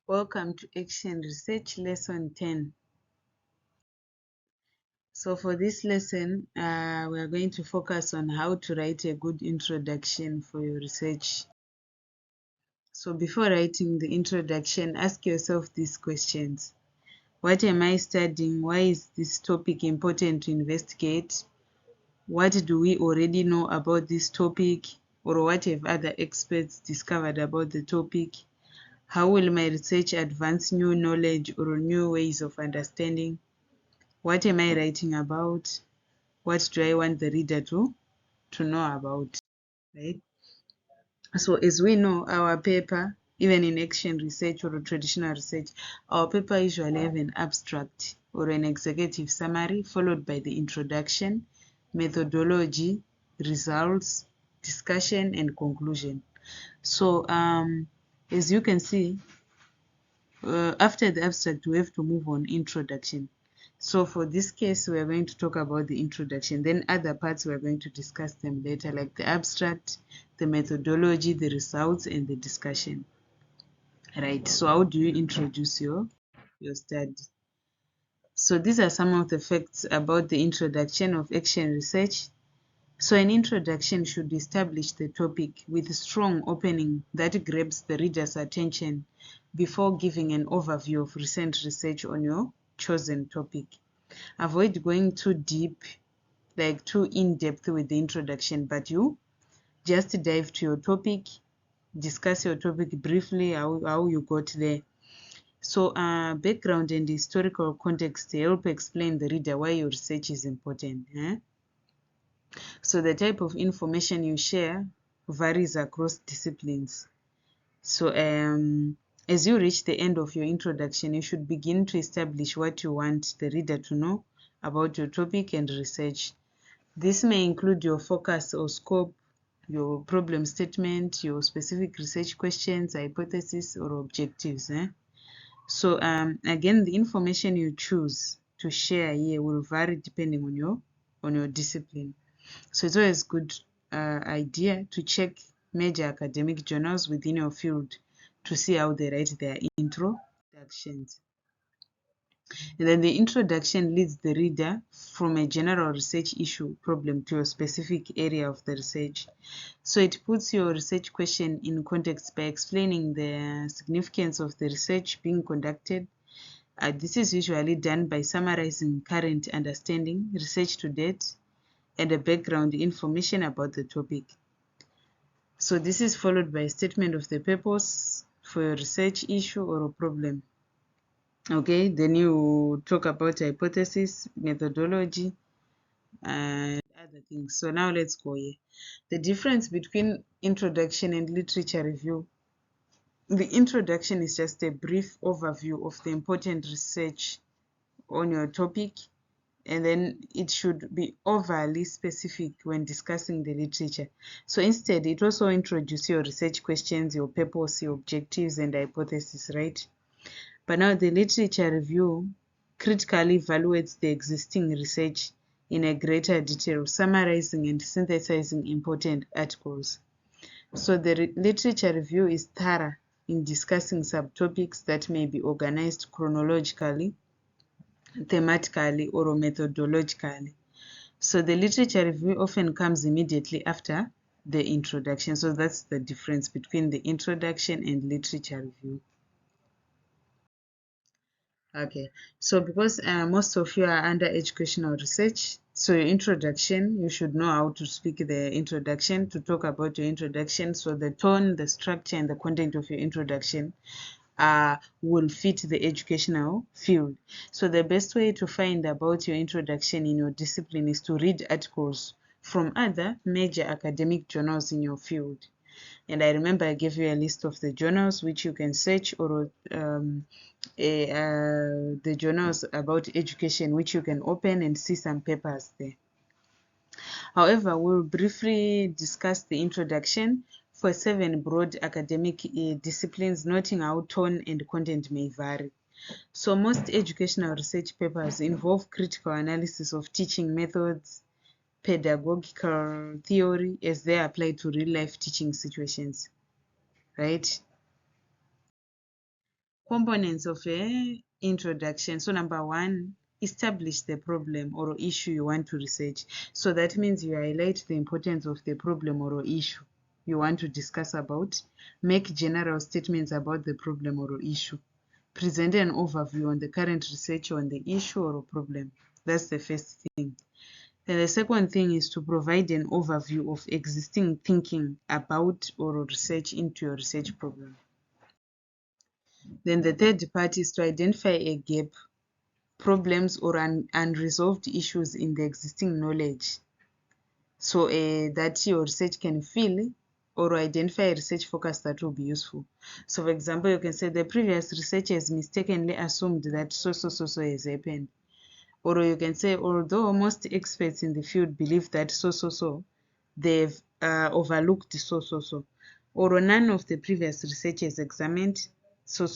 Welcome to Action Research Lesson 10. So for this lesson, we are going to focus on how to write a good introduction for your research. So before writing the introduction, ask yourself these questions. What am I studying? Why is this topic important to investigate? What do we already know about this topic? Or what have other experts discovered about the topic? How will my research advance new knowledge or new ways of understanding? What am I writing about? What do I want the reader to know about? Right? So as we know, our paper, even in action research or traditional research, our paper usually have an abstract or an executive summary followed by the introduction, methodology, results, discussion, and conclusion. So as you can see, after the abstract, we have to move on introduction. So for this case, we are going to talk about the introduction. Then other parts, we are going to discuss them later, like the abstract, the methodology, the results, and the discussion. Right, so how do you introduce your study? So these are some of the facts about the introduction of action research. So an introduction should establish the topic with a strong opening that grabs the reader's attention before giving an overview of recent research on your chosen topic. Avoid going too deep, like too in-depth with the introduction, but you just dive to your topic, discuss your topic briefly, how you got there. So background and historical context help explain the reader why your research is important. So the type of information you share varies across disciplines. So as you reach the end of your introduction, you should begin to establish what you want the reader to know about your topic and research. This may include your focus or scope, your problem statement, your specific research questions, hypotheses, or objectives. So again, the information you choose to share here will vary depending on your discipline. So it's always good idea to check major academic journals within your field to see how they write their introductions. And then the introduction leads the reader from a general research issue problem to a specific area of the research. So it puts your research question in context by explaining the significance of the research being conducted. This is usually done by summarizing current understanding, research to date, and the background information about the topic. So this is followed by a statement of the purpose for your research issue or a problem. Okay, then you talk about hypothesis, methodology, and other things. So now let's go here. The difference between introduction and literature review. The introduction is just a brief overview of the important research on your topic, and then it should be overly specific when discussing the literature. So instead, it also introduces your research questions, your purpose, your objectives, and hypotheses, right? But now the literature review critically evaluates the existing research in a greater detail, summarizing and synthesizing important articles. So the literature review is thorough in discussing subtopics that may be organized chronologically, thematically, or methodologically. So the literature review often comes immediately after the introduction. So that's the difference between the introduction and literature review. Okay, so because most of you are under educational research, so your introduction, you should know how to speak the introduction, to talk about your introduction. So the tone, the structure, and the content of your introduction will fit the educational field. So the best way to find about your introduction in your discipline is to read articles from other major academic journals in your field. And I remember I gave you a list of the journals which you can search, or the journals about education which you can open and see some papers there. However, we'll briefly discuss the introduction for 7 broad academic disciplines, noting how tone and content may vary. So most educational research papers involve critical analysis of teaching methods, pedagogical theory as they apply to real-life teaching situations, right? Components of a introduction. So number one, establish the problem or issue you want to research. So that means you highlight the importance of the problem or issue you want to discuss about. Make general statements about the problem or issue. Present an overview on the current research on the issue or problem. That's the first thing. Then the second thing is to provide an overview of existing thinking about or research into your research problem. Then the third part is to identify a gap, problems, or unresolved issues in the existing knowledge, so that your research can fill or identify a research focus that will be useful. So for example, you can say the previous research has mistakenly assumed that so has happened. Or you can say, although most experts in the field believe that they've overlooked so. Or none of the previous researchers examined so.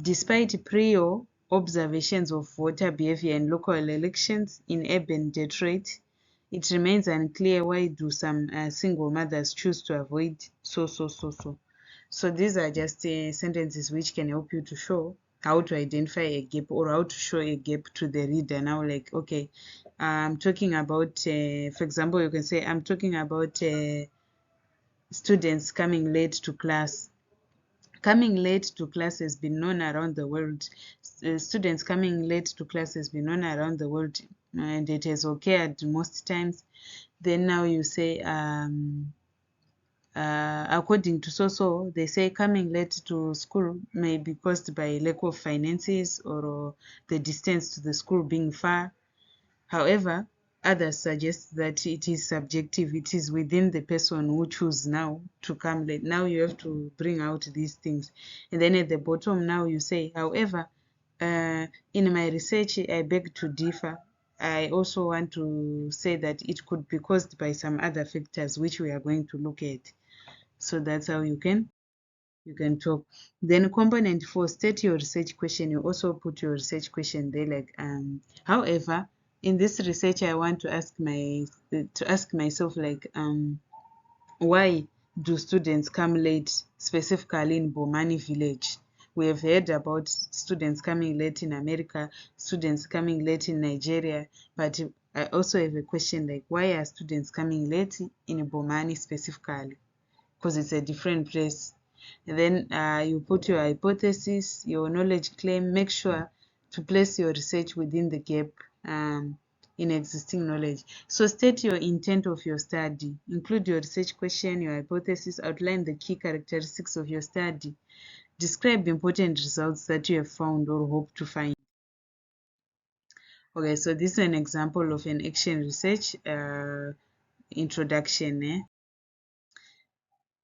Despite prior observations of voter behavior in local elections in urban Detroit, it remains unclear why do some single mothers choose to avoid so. So these are just sentences which can help you to show how to identify a gap or how to show a gap to the reader. Now, like, okay, I'm talking about, for example, you can say, I'm talking about students coming late to class. Coming late to class has been known around the world. Students coming late to class has been known around the world, and it has occurred most times. Then now you say, according to they say coming late to school may be caused by lack of finances or the distance to the school being far. However, others suggest that it is subjective. It is within the person who chooses now to come late. Now you have to bring out these things. And then at the bottom now you say, however, in my research, I beg to differ. I also want to say that it could be caused by some other factors which we are going to look at. So that's how you can talk. Then component 4, state your research question. You also put your research question there, like however, in this research I want to ask myself, like, why do students come late, specifically in Bomani village? We have heard about students coming late in America, students coming late in Nigeria, but I also have a question, like, why are students coming late in Bomani specifically? Because it's a different place. And then you put your hypothesis, your knowledge claim. Make sure to place your research within the gap in existing knowledge. So state your intent of your study. Include your research question, your hypothesis. Outline the key characteristics of your study. Describe important results that you have found or hope to find. Okay, so this is an example of an action research introduction.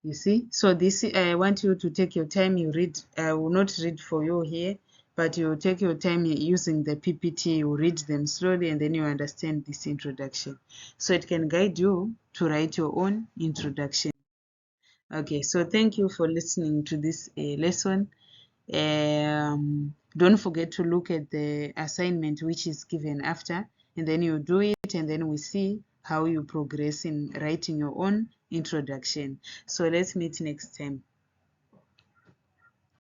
You see, so this, I want you to take your time. You read. I will not read for you here, but you take your time using the PPT. You read them slowly, and then you understand this introduction, so it can guide you to write your own introduction. Okay, so thank you for listening to this lesson. Don't forget to look at the assignment which is given after, and then you do it, and then we see how you progress in writing your own introduction. So let's meet next time.